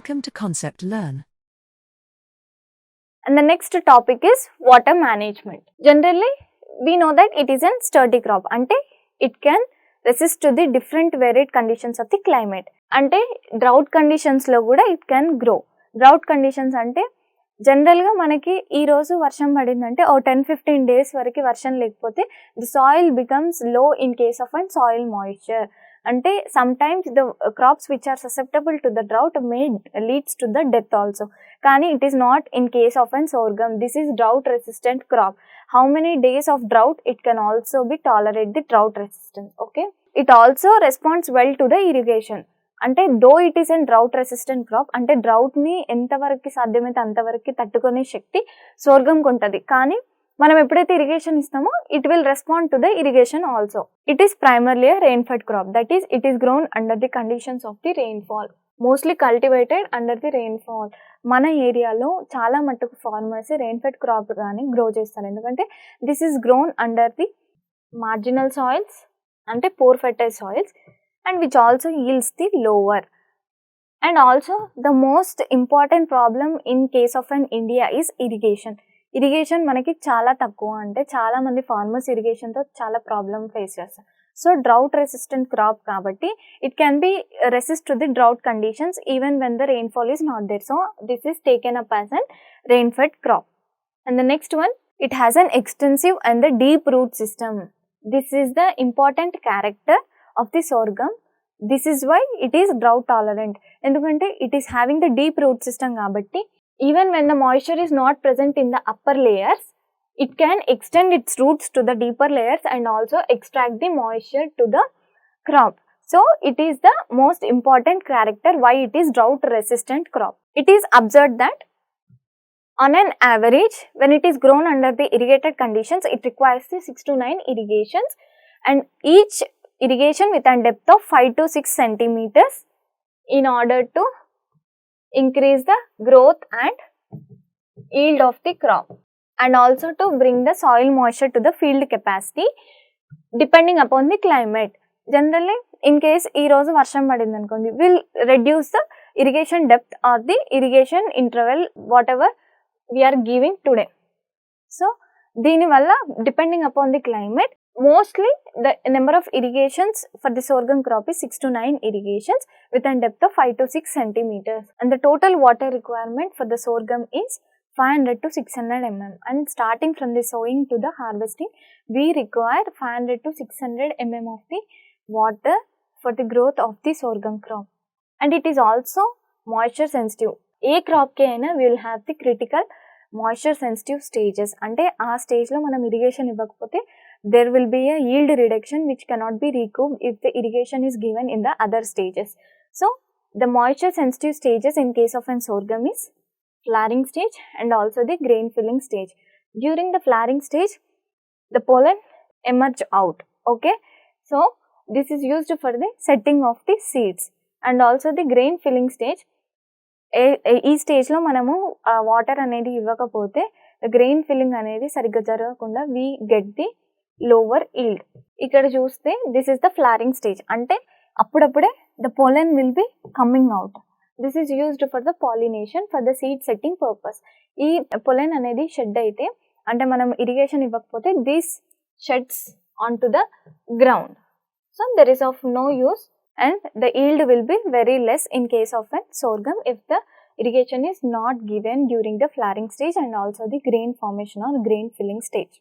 Welcome to Concept Learn. And the next topic is water management. Generally, we know that it is a sturdy crop. Ante it can resist to the different varied conditions of the climate. Ante drought conditions lo kuda it can grow. Drought conditions ante general ga manaki ee roju varsham padindante or 10-15 days variki varsham lekapothe the soil becomes low in case of an soil moisture. Ante sometimes the crops which are susceptible to the drought may leads to the death also. Kani it is not in case of an sorghum. This is drought resistant crop. How many days of drought it can also be tolerate the drought resistance. Okay. It also responds well to the irrigation. అంటే though it is and drought resistant crop, అంటే drought ని ఎంతవరకు సాధ్యమైతే అంతవరకు తట్టుకునే శక్తి సోర్గంకి ఉంటుంది. కానీ మనం ఎప్పుడైతే ఇరిగేషన్ ఇస్తామో it will respond to the irrigation also. It is primarily rain fed crop, that is it is grown under the conditions of the rainfall, mostly cultivated under the rainfall. మన ఏరియాలో చాలా మట్టుకు ఫార్మర్స్ రెయిన్ ఫెడ్ క్రాప్ కానీ grow చేస్తారు, ఎందుకంటే this is grown under the marginal soils అంటే poor fertile soils and which also yields the lower. And also the most important problem in case of an India is irrigation. Irrigation manaki chala takkuva, ante chaala mandi farmers irrigation tho chaala problem face chestar. So drought resistant crop kabatti it can be resist to the drought conditions even when the rainfall is not there. So this is taken up as an rain fed crop. And the next one, it has an extensive and the deep root system. This is the important character of the sorghum. This is why it is drought tolerant. Endukante it is having the deep root system kabatti even when the moisture is not present in the upper layers, it can extend its roots to the deeper layers and also extract the moisture to the crop. So it is the most important character why it is drought resistant crop. It is observed that on an average when it is grown under the irrigated conditions, it requires the 6 to 9 irrigations, and each irrigation with a depth of 5 to 6 centimeters in order to increase the growth and yield of the crop, and also to bring the soil moisture to the field capacity depending upon the climate. Generally, in case ee roju varsham padindi anukondi, will reduce the irrigation depth or the irrigation interval whatever we are giving today. So దీని వల్ల depending upon the climate, mostly the number of irrigations for the sorghum crop is 6 to 9 irrigations with a depth of 5 to 6 centimeters, and the total water requirement for the sorghum is 500 to 600 mm, and starting from the sowing to the harvesting we require 500 to 600 mm of the water for the growth of the sorghum crop. And it is also moisture sensitive. A crop కి అయినా we will have the critical moisture sensitive stages, అంటే ఆ stage లో మనం irrigation ఇవ్వకపోతే there will be a yield reduction which cannot be recouped if the irrigation is given in the other stages. So the moisture sensitive stages in case of an sorghum is flowering stage and also the grain filling stage. During the flowering stage the pollen emerge out. Okay, so this is used for the setting of the seeds. And also the grain filling stage, ఈ stage లో మనము water అనేది ఇవ్వకపోతే grain filling అనేది సరిగ్గా జరగకుండా we get the lower yield. ఇక్కడ చూస్తే this is the flowering stage, అంటే అప్పుడప్పుడే the pollen will be coming out. This is used for the pollination for the seed setting purpose. ఈ pollen అనేది షెడ్ అయితే, అంటే మనం ఇరిగేషన్ ఇవ్వకపోతే this sheds onto the ground, so there is of no use and the yield will be very less in case of a sorghum if the irrigation is not given during the flowering stage and also the grain formation or grain filling stage.